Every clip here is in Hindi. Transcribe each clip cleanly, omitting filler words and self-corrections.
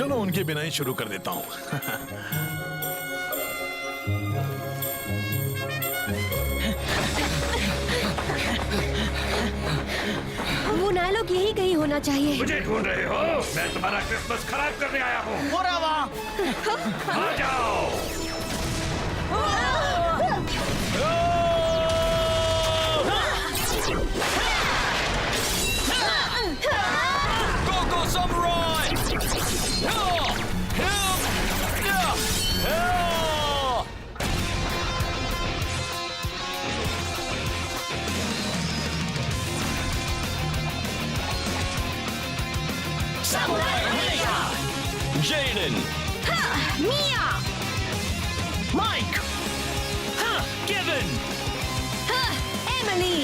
चलो उनके बिना ही शुरू कर देता हूँ। वो डायलॉग यही कहीं होना चाहिए। मुझे ढूंढ रहे हो? मैं तुम्हारा क्रिसमस खराब करने आया हूँ। आ जाओ। Go Samurai! Samurai Omega! Jaden! Mia! Mike! Kevin! Emily!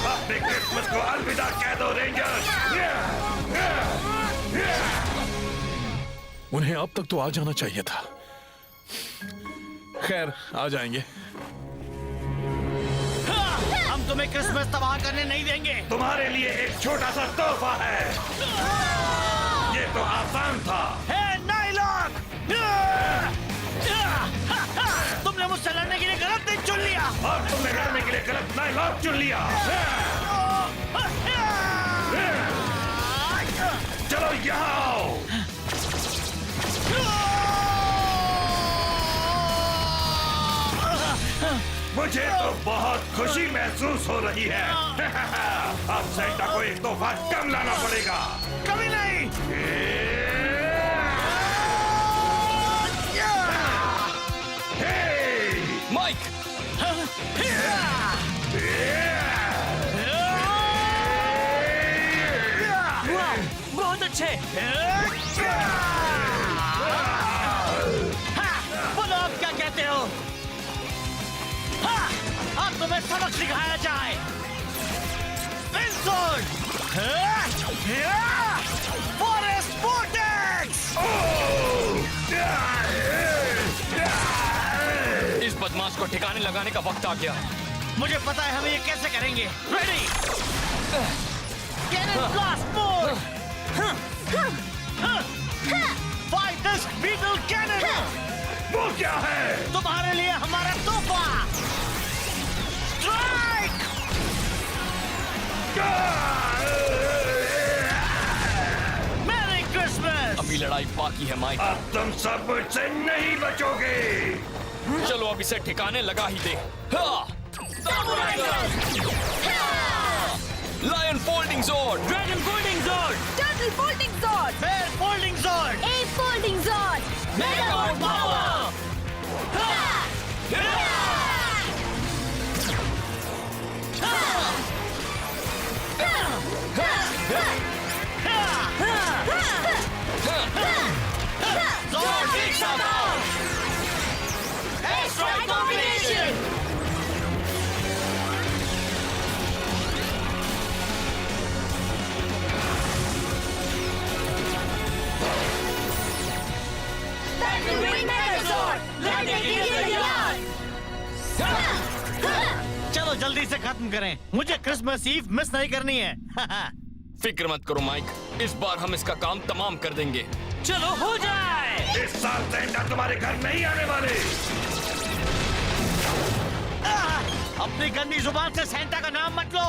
अपने क्रिसमस को अलविदा कह दो रेंजर्स। उन्हें अब तक तो आ जाना चाहिए था। खैर, आ जाएंगे। हम तुम्हें क्रिसमस तबाह करने नहीं देंगे। तुम्हारे लिए एक छोटा सा तोहफा है। ये तो आसान था। नाइलॉक! तुमने मुझसे लड़ने के लिए गलत दिन चुन लिया। और तुमने लड़ने के लिए गलत नाइलॉक चुन लिया। चलो यहाँ आओ। मुझे तो बहुत खुशी महसूस हो रही है। अब सेंटा को एक तोहफा कम लाना पड़ेगा। कभी नहीं। Mike! बहुत अच्छे। बोलो आप क्या कहते हो? अब तुम्हें सबक सिखाया जाए। Forest vortex! इस बदमाश को ठिकाने लगाने का वक्त आ गया। मुझे पता है हम ये कैसे करेंगे। Ready! Cannon blast mode! Fight this beetle cannon! वो क्या है? तुम्हारे लिए हमारा तोहफा! स्ट्राइक! मेरी क्रिसमस! अभी लड़ाई बाकी है माइक। अब तुम सब मुझसे नहीं बचोगे। चलो अब इसे ठिकाने लगा ही दे। Lion folding sword, dragon folding sword, Turtle folding sword! Bear folding sword, Ape folding sword! Megamode power! Sword kicks are down. Strike combination! Turtle wing mega sword! लड़ने के लिए तैयार! चलो जल्दी से खत्म करें। मुझे क्रिसमस ईव मिस नहीं करनी है। फिक्र मत करो माइक, इस बार हम इसका काम तमाम कर देंगे। चलो हो जाए। इस साल सेंटा तुम्हारे घर नहीं आने वाले। अपनी गंदी जुबान से सेंटा का नाम मत लो।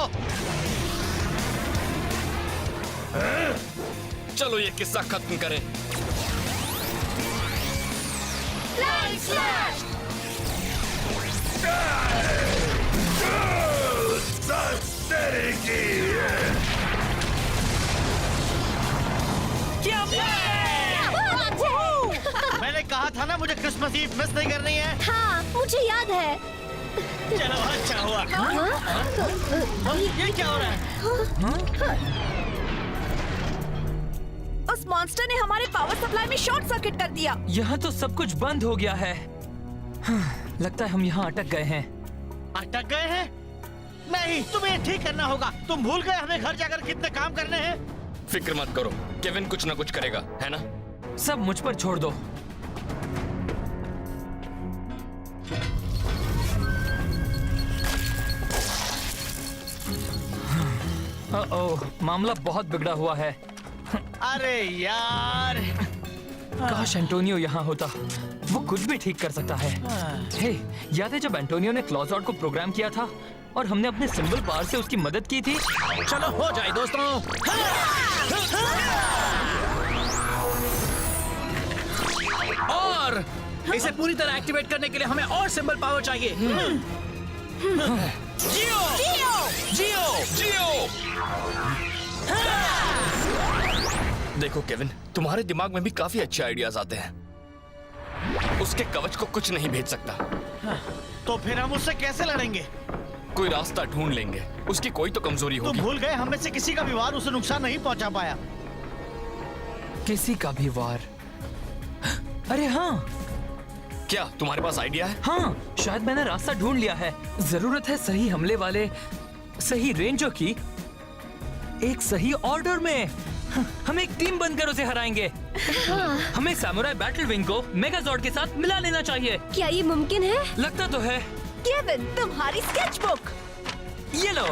चलो ये किस्सा खत्म करें। Flying slash! क्या मैंने कहा था ना क्या मुझे क्रिसमस ईव मिस नहीं करनी है? हाँ, मुझे याद है। चलो अच्छा हुआ। ये क्या हो रहा है? उस मॉन्स्टर ने हमारे पावर सप्लाई में शॉर्ट सर्किट कर दिया। यहाँ तो सब कुछ बंद हो गया है। लगता है हम यहाँ अटक गए हैं। अटक गए हैं? नहीं, तुम्हें ये ठीक करना होगा। तुम भूल गए हमें घर जाकर कितने काम करने हैं। फिक्र मत करो, केविन कुछ ना कुछ करेगा, है ना? सब मुझ पर छोड़ दो। ओह, मामला बहुत बिगड़ा हुआ है। अरे यार, काश एंटोनियो यहाँ होता, वो कुछ भी ठीक कर सकता है। हे, याद है जब एंटोनियो ने क्लॉजआउट को प्रोग्राम किया था और हमने अपने सिंबल पावर से उसकी मदद की थी? चलो हो जाए दोस्तों। और इसे पूरी तरह एक्टिवेट करने के लिए हमें और सिंबल पावर चाहिए। जियो! जियो! जियो! देखो केविन, तुम्हारे दिमाग में भी काफी अच्छे आइडियाज आते हैं। उसके कवच को कुछ नहीं भेज सकता। तो फिर हम उससे कैसे लड़ेंगे? कोई रास्ता ढूंढ लेंगे। उसकी कोई तो कमजोरी तुम होगी। भूल गए हम में से किसी का भी वार उसे नुकसान नहीं पहुंचा पाया। किसी का भी वार? अरे हाँ, क्या तुम्हारे पास आइडिया है? हाँ, शायद मैंने रास्ता ढूंढ लिया है। जरूरत है सही हमले वाले, सही रेंजर की, एक सही ऑर्डर में। हम एक टीम बनकर उसे हराएंगे। हमें सैमुराई बैटल विंग को मेगाजॉर्ड के साथ मिला लेना चाहिए। क्या ये मुमकिन है? लगता तो है। केविन, तुम्हारी स्केचबुक। ये लो।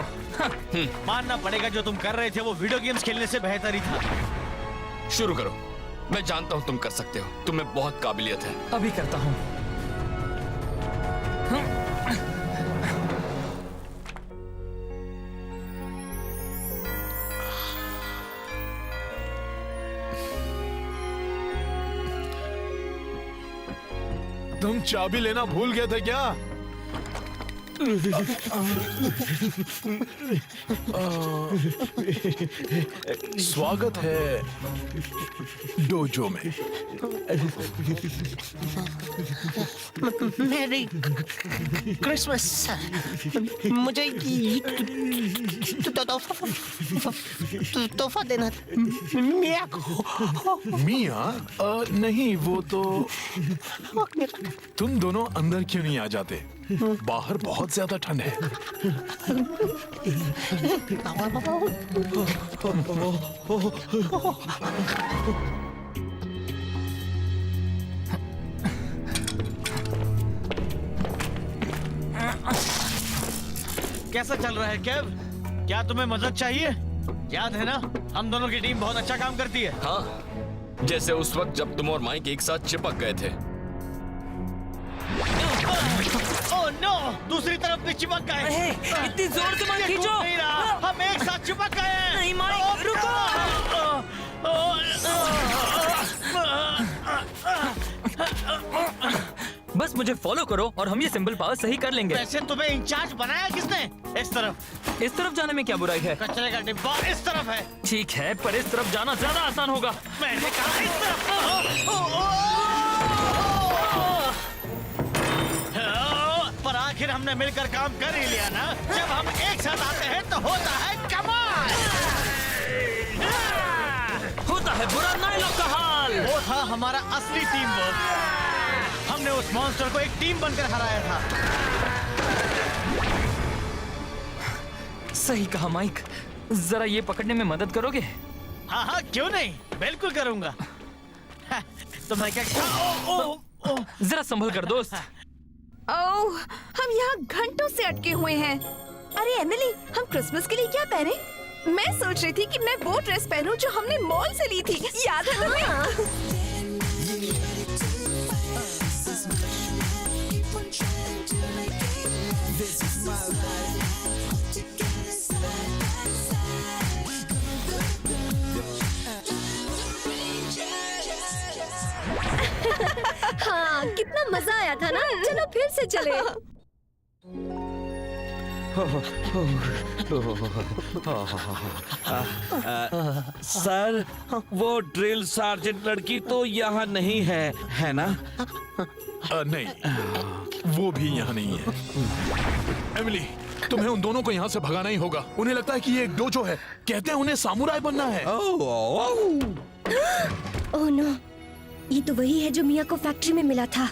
मानना पड़ेगा जो तुम कर रहे थे वो वीडियो गेम्स खेलने से बेहतर ही था। शुरू करो। मैं जानता हूँ तुम कर सकते हो। तुम्हें बहुत काबिलियत है। अभी करता हूँ। तुम चाबी लेना भूल गए थे क्या? स्वागत है डोजो में। मेरी क्रिसमस, मुझे तोहफा देना मिया को। मिया? नहीं, वो तो। तुम दोनों अंदर क्यों नहीं आ जाते? बाहर बहुत ज्यादा ठंड है। कैसा चल रहा है केव? क्या तुम्हें मदद चाहिए? याद है ना, हम दोनों की टीम बहुत अच्छा काम करती है। हाँ, जैसे उस वक्त जब तुम और माइक एक साथ चिपक गए थे। ओह नो, दूसरी तरफ भी चिपक गए। इतनी जोर से मत खींचो। नहीं रहा, हम एक साथ चिपक गए हैं। नहीं माइक, रुको। बस मुझे फॉलो करो और हम ये सिंबल पावर सही कर लेंगे। वैसे तुम्हें इंचार्ज बनाया किसने? इस तरफ जाने में क्या बुराई है? कचरे का डिब्बा इस तरफ है। ठीक है, पर इस तरफ जाना ज्यादा आसान होगा। मैंने कहा इस तरफ। पर आखिर हमने मिलकर काम कर ही लिया ना। जब हम एक साथ आते हैं तो होता है कमाल। होता है बुरा नाइलों का हाल। वो था हमारा असली टीम वर्क। हमने उस मॉन्स्टर को एक टीम बनकर हराया था। सही कहा माइक। जरा ये पकड़ने में मदद करोगे? हाँ हाँ, क्यों नहीं, बिल्कुल करूंगा। तो मैं क्या? जरा संभल कर दोस्त। ओह, हम यहाँ घंटों से अटके हुए हैं। अरे एमिली, हम क्रिसमस के लिए क्या पहने? मैं सोच रही थी कि मैं वो ड्रेस पहनूं जो हमने मॉल से ली थी। याद है तुम्हें? हाँ, कितना मजा आया था ना। चलो फिर से चले। सर, वो ड्रिल सार्जेंट लड़की तो यहाँ नहीं है ना? नहीं, वो भी यहाँ नहीं है। एमिली, तुम्हें उन दोनों को यहाँ से भगाना ही होगा। उन्हें लगता है कि ये एक डोजो है। कहते हैं उन्हें सामुराई बनना है। ओह नो, ये तो वही है जो मिया को फैक्ट्री में मिला था।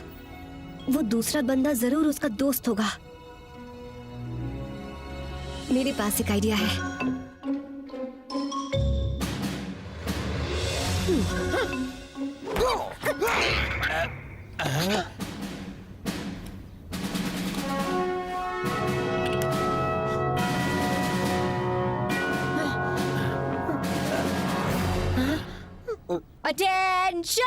वो दूसरा बंदा जरूर उसका दोस्त होगा। मेरे पास एक आइडिया है। अटेंशन!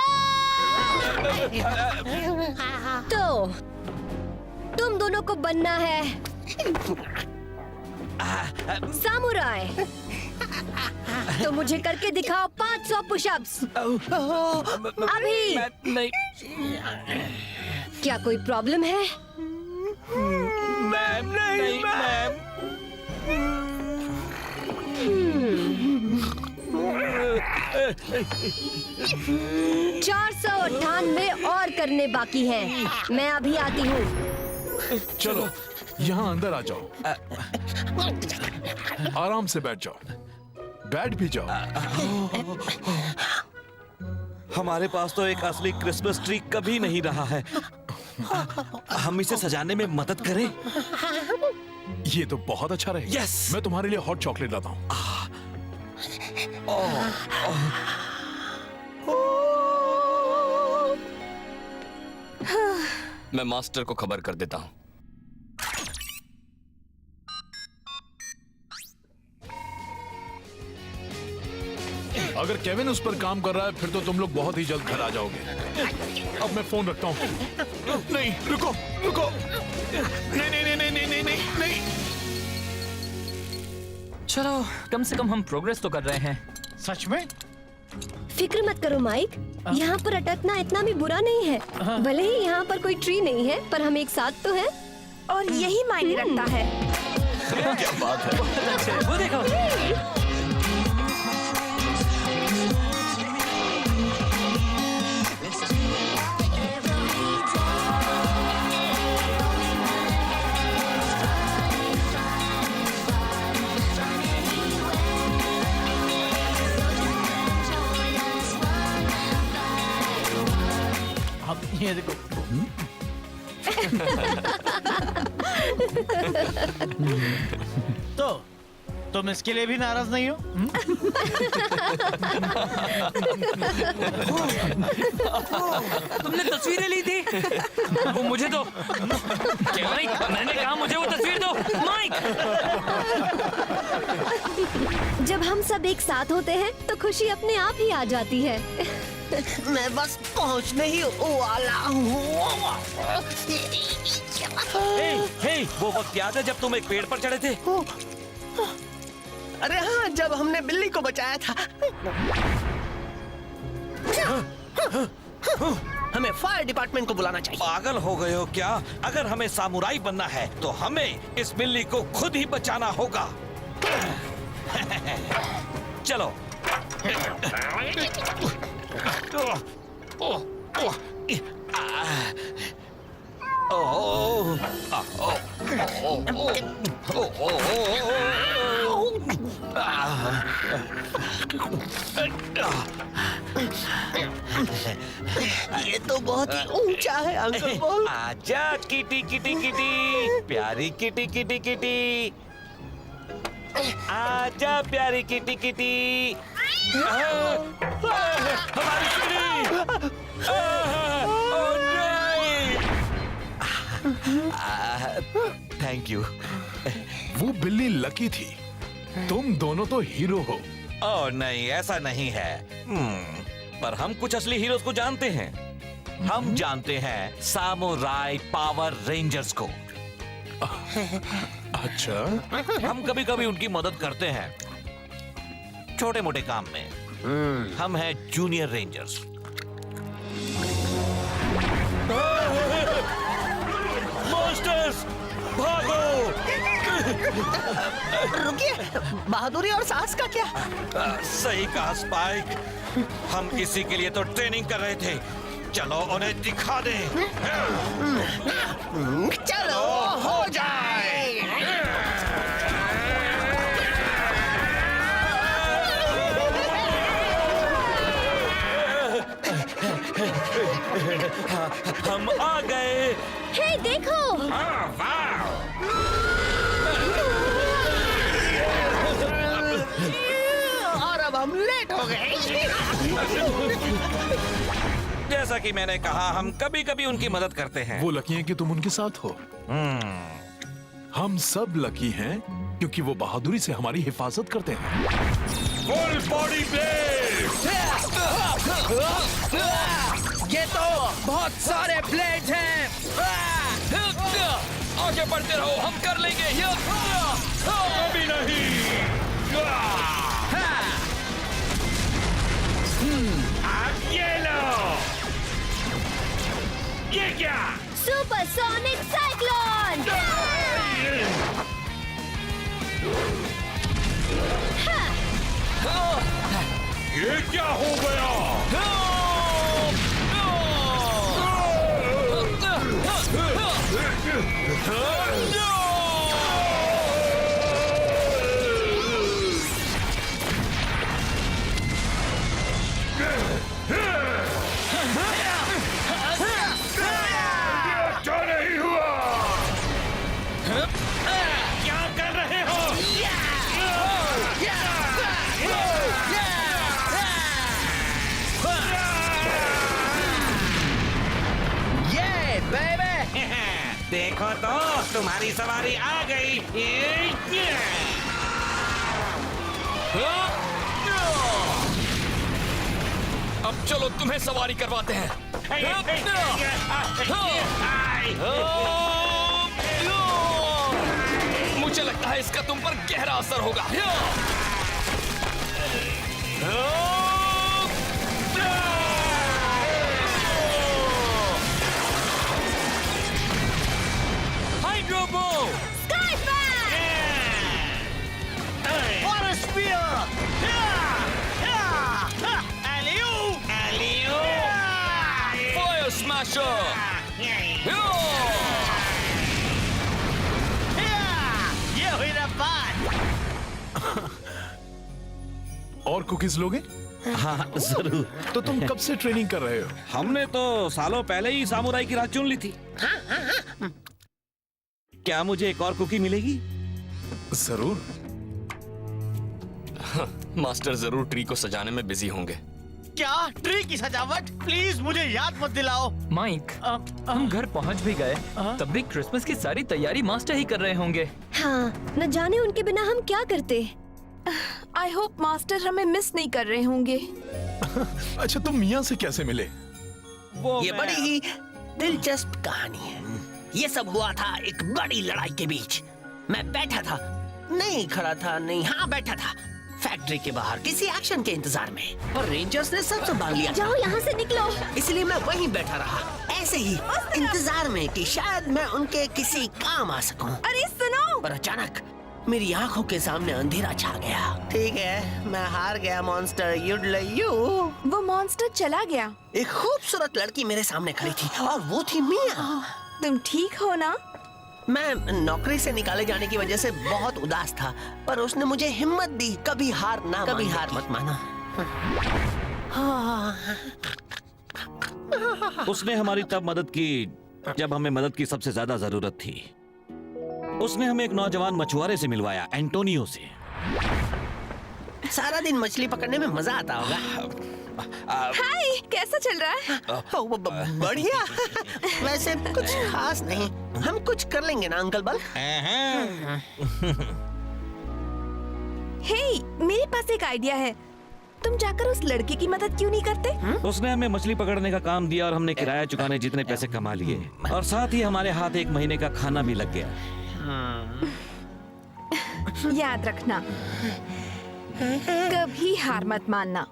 तो तुम दोनों को बनना है सामुराई। तो मुझे करके दिखाओ 500 पुशअप्स अभी। नहीं क्या कोई प्रॉब्लम है? मैम, नहीं मैम। 498 और करने बाकी हैं। मैं अभी आती हूँ। चलो, यहाँ अंदर आ जाओ। आराम से बैठ जाओ। बैठ भी जाओ। हमारे पास तो एक असली क्रिसमस ट्री कभी नहीं रहा है। हम इसे सजाने में मदद करें? ये तो बहुत अच्छा रहेगा। Yes! मैं तुम्हारे लिए हॉट चॉकलेट लाता हूँ। मैं मास्टर को खबर कर देता हूँ। अगर केविन उस पर काम कर रहा है, फिर तो तुम लोग बहुत ही जल्द घर आ जाओगे। अब मैं फोन रखता हूँ। नहीं, रुको, रुको। नहीं, नहीं, नहीं, नहीं, नहीं, नहीं, नहीं, नहीं। चलो, कम से कम हम प्रोग्रेस तो कर रहे हैं। सच में? फिक्र मत करो माइक, यहाँ पर अटकना इतना भी बुरा नहीं है। भले ही यहाँ पर कोई ट्री नहीं है, पर हम एक साथ तो हैं। और यही मायने रखता है। क्या बात है। वो देखो। अब ये देखो। तो तुम इसके लिए भी नाराज नहीं हो? तुमने तस्वीरें ली थी? वो मुझे दो। क्या माइक? मैंने कहा मुझे वो तस्वीर दो। माइक! जब हम सब एक साथ होते हैं तो खुशी अपने आप ही आ जाती है। मैं बस पहुंचने ही वाला हूँ। हे, वो वक्त याद है जब तुम एक पेड़ पर चढ़े थे? अरे हाँ, जब हमने बिल्ली को बचाया था। हमें फायर डिपार्टमेंट को बुलाना चाहिए। पागल हो गए हो क्या? अगर हमें सामुराई बनना है तो हमें इस बिल्ली को खुद ही बचाना होगा। चलो। ये तो बहुत ही ऊंचा है अंकल बोल। आजा किटी किटी किटी, प्यारी किटी किटी किटी। आजा प्यारी किटी किटी। हमारी सीढ़ी। Thank you. वो बिल्ली लकी थी। तुम दोनों तो हीरो हो। ओह नहीं, ऐसा नहीं है। पर हम कुछ असली हीरोज को जानते हैं। हम जानते हैं सामुराई पावर रेंजर्स को। अच्छा, हम कभी कभी उनकी मदद करते हैं छोटे मोटे काम में। हम हैं जूनियर रेंजर्स। मॉन्स्टर्स, भागो! रुकिए, बहादुरी और साहस का क्या? सही कहा स्पाइक, हम इसी के लिए तो ट्रेनिंग कर रहे थे। चलो उन्हें दिखा दे। चलो हो जाए। हम आ गए। हे देखो, और अब हम लेट हो गए। जैसा कि मैंने कहा, हम कभी कभी उनकी मदद करते हैं। वो लकी हैं कि तुम उनके साथ हो। हम सब लकी हैं क्योंकि वो बहादुरी से हमारी हिफाजत करते हैं। Full body blade. ये तो बहुत सारे ब्लेड हैं। आगे बढ़ते रहो, हम कर लेंगे। कभी नहीं। अब ये लो। ये क्या? Supersonic cyclone. ये क्या हो गया? क्या नहीं हुआ? क्या कर रहे हो? ये बेबे। देखो तो, तुम्हारी सवारी आ गई। अब चलो तुम्हें सवारी करवाते हैं। मुझे लगता है इसका तुम पर गहरा असर होगा। हाइड्रोबो। What a spear! Fire smasher. ये हुई ना बात। और कुकीज लोगे? हाँ जरूर। तो तुम कब से ट्रेनिंग कर रहे हो? हमने तो सालों पहले ही सामुराई की राह चुन ली थी। क्या मुझे एक और कुकी मिलेगी? जरूर। मास्टर जरूर ट्री को सजाने में बिजी होंगे। क्या ट्री की सजावट? प्लीज मुझे याद मत दिलाओ। माइक, हम घर पहुंच भी गए, तब भी क्रिसमस की सारी तैयारी मास्टर ही कर रहे होंगे। हाँ, न जाने उनके बिना हम क्या करते। आई होप मास्टर हमें मिस नहीं कर रहे होंगे। अच्छा, तुम मियाँ से कैसे मिले? ये बड़ी ही दिलचस्प कहानी है। ये सब हुआ था एक बड़ी लड़ाई के बीच। मैं बैठा था, नहीं खड़ा था, नहीं हाँ बैठा था फैक्ट्री के बाहर किसी एक्शन के इंतजार में, और रेंजर्स ने सब संभाल लिया। जाओ यहाँ से निकलो। इसलिए मैं वहीं बैठा रहा, ऐसे ही इंतजार में कि शायद मैं उनके किसी काम आ सकूं। अरे सुनो। पर अचानक मेरी आंखों के सामने अंधेरा छा गया। ठीक है, मैं हार गया मॉन्स्टर। युडलयू। वो मॉन्स्टर चला गया। एक खूबसूरत लड़की मेरे सामने खड़ी थी और वो थी मिया। तुम ठीक हो ना? मैं नौकरी से निकाले जाने की वजह से बहुत उदास था, पर उसने मुझे हिम्मत दी, कभी हार मत माना। उसने हमारी तब मदद की जब हमें मदद की सबसे ज्यादा जरूरत थी। उसने हमें एक नौजवान मछुआरे से मिलवाया, एंटोनियो से। सारा दिन मछली पकड़ने में मजा आता होगा। हाय, कैसा चल रहा है? बढ़िया। वैसे कुछ खास नहीं, हम कुछ कर लेंगे ना अंकल बल। हे, मेरे पास एक आइडिया है। तुम जाकर उस लड़के की मदद क्यों नहीं करते? उसने हमें मछली पकड़ने का काम दिया और हमने किराया चुकाने जितने पैसे कमा लिए, और साथ ही हमारे हाथ एक महीने का खाना भी लग गया। याद रखना, कभी हार मत मानना।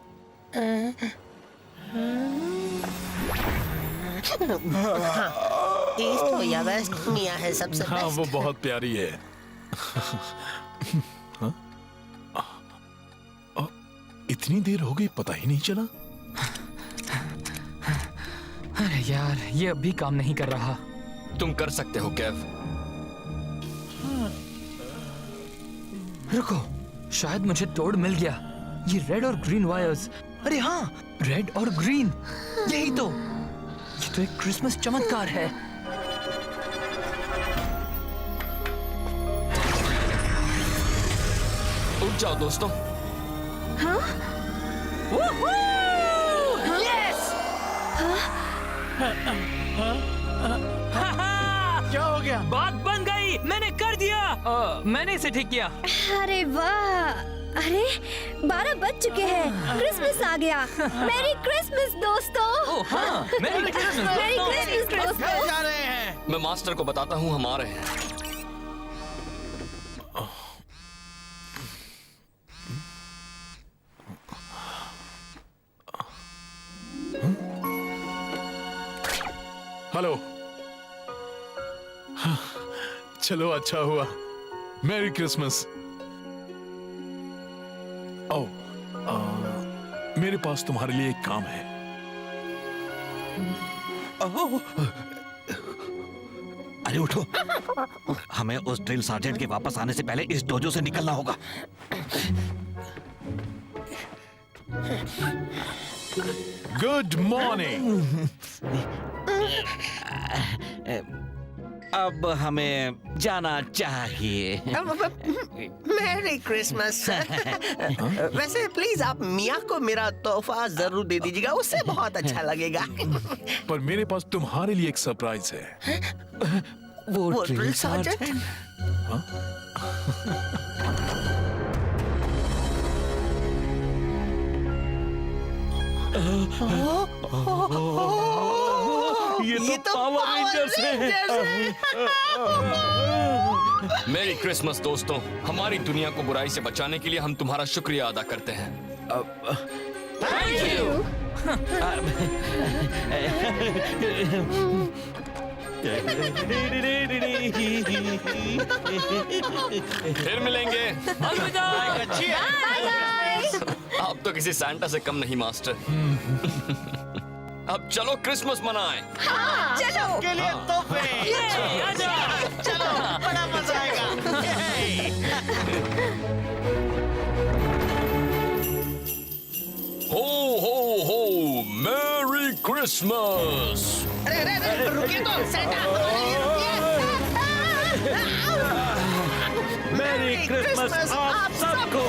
ईस्ट हो या वेस्ट, मिया है सबसे हाँ, बेस्ट। वो बहुत प्यारी है। इतनी देर हो गई पता ही नहीं चला। अरे यार, ये अब भी काम नहीं कर रहा। तुम कर सकते हो केव। रुको, शायद मुझे तोड़ मिल गया। ये रेड और ग्रीन वायर्स। अरे हाँ, रेड और ग्रीन, यही तो। ये तो एक क्रिसमस चमत्कार है। उठ जाओ दोस्तों। क्या हो गया? बात बन गई, मैंने कर दिया। मैंने इसे ठीक किया। अरे वाह, अरे 12 बज चुके हैं, क्रिसमस आ गया। मैरी क्रिसमस दोस्तों। ओह हाँ, मेरी क्रिसमस मैरी दोस्तों। क्रिसमस कहाँ दोस्तों। जा रहे हैं? मैं मास्टर को बताता हूँ हम आ रहे हैं। हेलो। हाँ, चलो अच्छा हुआ। Merry Christmas. ओ, मेरे पास तुम्हारे लिए एक काम है। अरे उठो, हमें उस ड्रिल सार्जेंट के वापस आने से पहले इस डोजो से निकलना होगा। Good morning. अब हमें जाना चाहिए। Merry Christmas. वैसे प्लीज आप मिया को मेरा तोहफा जरूर दे दीजिएगा, उससे बहुत अच्छा लगेगा। पर मेरे पास तुम्हारे लिए एक सरप्राइज है। वो ड्रिल सार्जेंट? ये तो पावर रेंजर्स हैं। मेरी क्रिसमस दोस्तों। हमारी दुनिया को बुराई से बचाने के लिए हम तुम्हारा शुक्रिया अदा करते हैं। Thank you. फिर मिलेंगे। अलविदा। अच्छी है। आप तो किसी सैंटा से कम नहीं मास्टर। अब चलो क्रिसमस मनाएं। चलो। के लिए तोहफे। आजा। चलो, बड़ा मजा आएगा। हो हो हो, मैरी क्रिसमस। अरे रुकिए तो, मैरी क्रिसमस आप सबको।